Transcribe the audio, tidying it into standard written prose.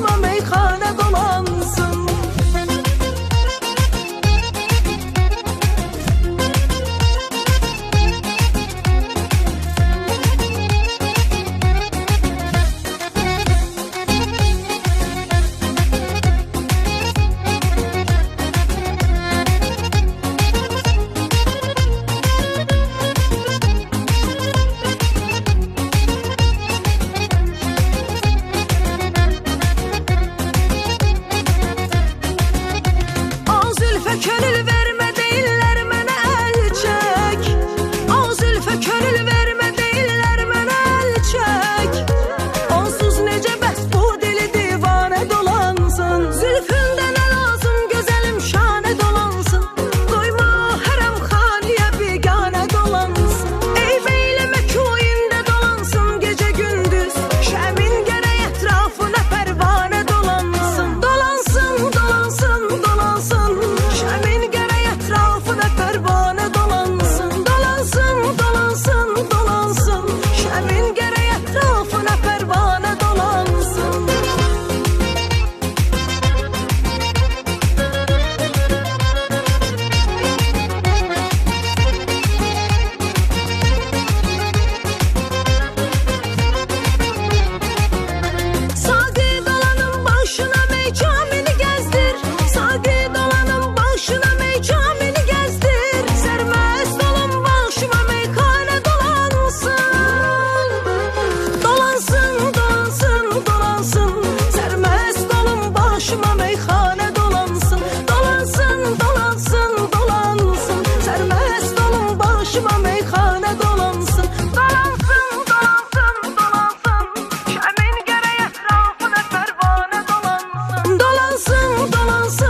başıma meyxana dolansın. Könül verme deyirlər mənə əl çək. O zülfə könül vermə deyirlər mənə əl çək. Onsuz necə bəs bu dili divanə dolansın. Zülfündə nə lazım gözəlim şanə dolansın. Doyma hərəm xaniyə biganə dolansın. Eyb eyləmə köyündə dolansın gecə gündüz. Şəmin gərək ətrafına pərvanə dolansın. Dolansın, dolansın, dolansın. Şəmin gərək ətrafına pərvanə dolansın. Dolansın, dolansın, dolansın. Şəmin gərək ətrafına pərvanə dolansın. Saqi dolanın başına mey camini gəzdir. Saqi dolanın başına mey camini gəzdir. Sərməst olun başıma meyxana dolansın. Dolansın, dolansın, dolansın. Sərməst olun başıma meyxana dolansın. Dolansın, dolansın, dolansın. Sərməst olun başıma meyxana dolansın. Dolansın, dolansın, dolansın. Şəmin gərək ətrafına pərvanə dolansın. Dolansın, dolansın.